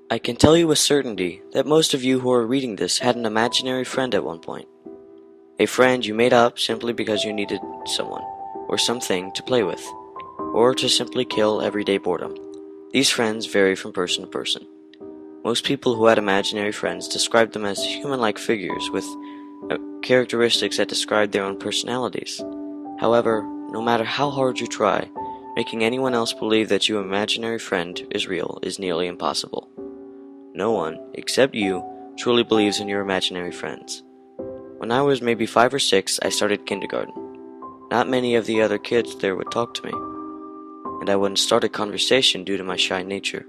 I can tell you with certainty that most of you who are reading this had an imaginary friend at one point. A friend you made up simply because you needed someone, or something to play with, or to simply kill everyday boredom. These friends vary from person to person. Most people who had imaginary friends described them as human-like figures with characteristics that described their own personalities. However, no matter how hard you try, making anyone else believe that your imaginary friend is real is nearly impossible. No one, except you, truly believes in your imaginary friends. When I was maybe 5 or 6, I started kindergarten. Not many of the other kids there would talk to me, and I wouldn't start a conversation due to my shy nature.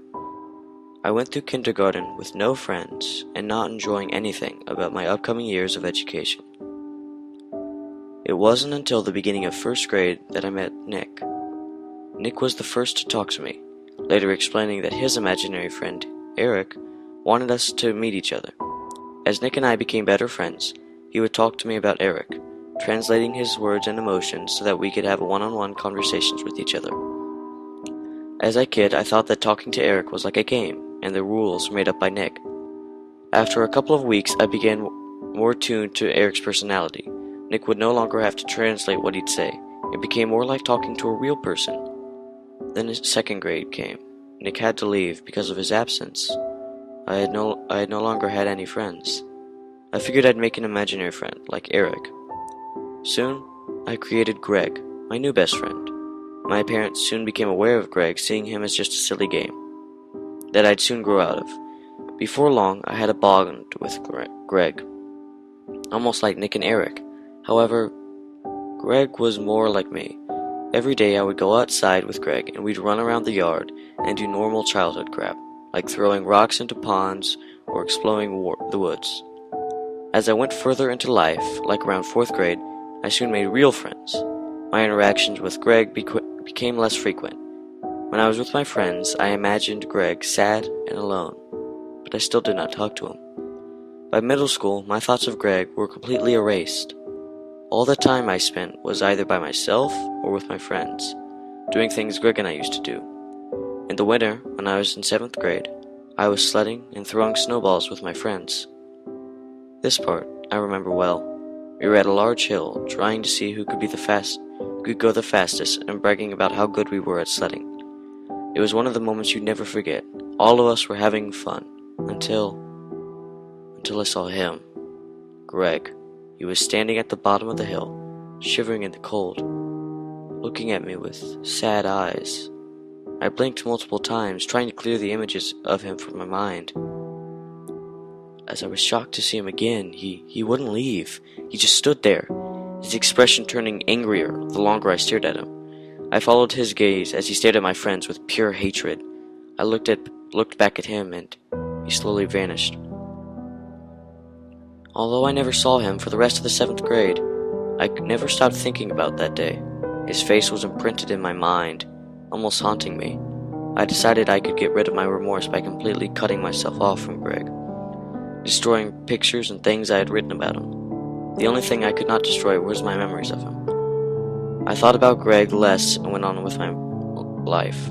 I went through kindergarten with no friends and not enjoying anything about my upcoming years of education. It wasn't until the beginning of first grade that I met Nick. Nick was the first to talk to me, later explaining that his imaginary friend, Eric, wanted us to meet each other. As Nick and I became better friends, he would talk to me about Eric, translating his words and emotions so that we could have one-on-one conversations with each other. As a kid, I thought that talking to Eric was like a game, and the rules were made up by Nick. After a couple of weeks, I began more tuned to Eric's personality. Nick would no longer have to translate what he'd say. It became more like talking to a real person. Then second grade came. Nick had to leave because of his absence. I had no longer had any friends. I figured I'd make an imaginary friend, like Eric. Soon, I created Greg, my new best friend. My parents soon became aware of Greg, seeing him as just a silly game that I'd soon grow out of. Before long, I had a bond with Greg, almost like Nick and Eric. However, Greg was more like me. Every day I would go outside with Greg and we'd run around the yard and do normal childhood crap, like throwing rocks into ponds or exploring the woods. As I went further into life, like around 4th grade, I soon made real friends. My interactions with Greg became less frequent. When I was with my friends, I imagined Greg sad and alone, but I still did not talk to him. By middle school, my thoughts of Greg were completely erased. All the time I spent was either by myself or with my friends, doing things Greg and I used to do. In the winter, when I was in 7th grade, I was sledding and throwing snowballs with my friends. This part I remember well. We were at a large hill, trying to see who could go the fastest, and bragging about how good we were at sledding. It was one of the moments you'd never forget. All of us were having fun, until I saw him, Greg. He was standing at the bottom of the hill, shivering in the cold, looking at me with sad eyes. I blinked multiple times, trying to clear the images of him from my mind. As I was shocked to see him again, he wouldn't leave. He just stood there, his expression turning angrier the longer I stared at him. I followed his gaze as he stared at my friends with pure hatred. I looked back at him, and he slowly vanished. Although I never saw him for the rest of the 7th grade, I never stopped thinking about that day. His face was imprinted in my mind, almost haunting me. I decided I could get rid of my remorse by completely cutting myself off from Greg, destroying pictures and things I had written about him. The only thing I could not destroy was my memories of him. I thought about Greg less and went on with my life.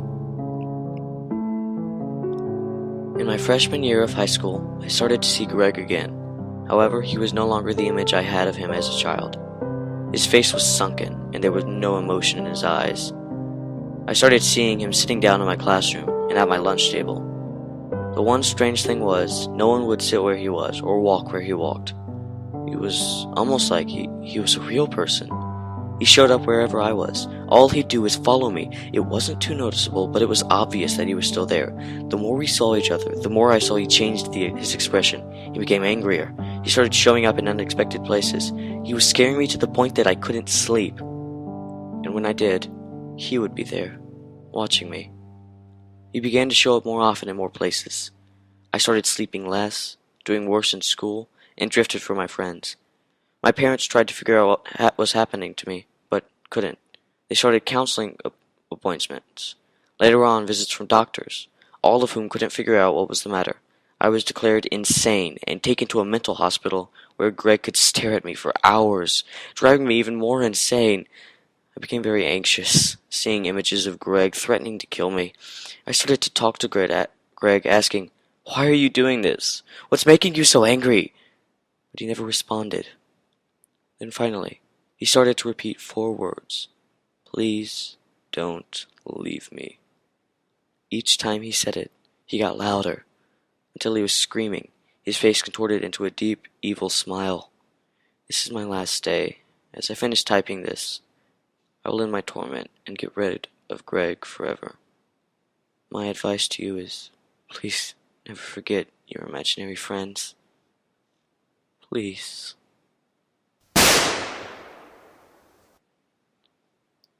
In my freshman year of high school, I started to see Greg again. However, he was no longer the image I had of him as a child. His face was sunken, and there was no emotion in his eyes. I started seeing him sitting down in my classroom and at my lunch table. The one strange thing was, no one would sit where he was or walk where he walked. It was almost like he was a real person. He showed up wherever I was. All he'd do was follow me. It wasn't too noticeable, but it was obvious that he was still there. The more we saw each other, the more I saw he changed his expression. He became angrier. He started showing up in unexpected places. He was scaring me to the point that I couldn't sleep. And when I did, he would be there, watching me. He began to show up more often in more places. I started sleeping less, doing worse in school, and drifted from my friends. My parents tried to figure out what was happening to me, but couldn't. They started counseling appointments. Later on, visits from doctors, all of whom couldn't figure out what was the matter. I was declared insane and taken to a mental hospital where Greg could stare at me for hours, driving me even more insane. I became very anxious, seeing images of Greg threatening to kill me. I started to talk to Greg, asking, Why are you doing this? What's making you so angry? But he never responded. Then finally, he started to repeat 4 words. Please don't leave me. Each time he said it, he got louder, until he was screaming, his face contorted into a deep, evil smile. This is my last day. As I finish typing this, I will end my torment and get rid of Greg forever. My advice to you is, please never forget your imaginary friends. Please.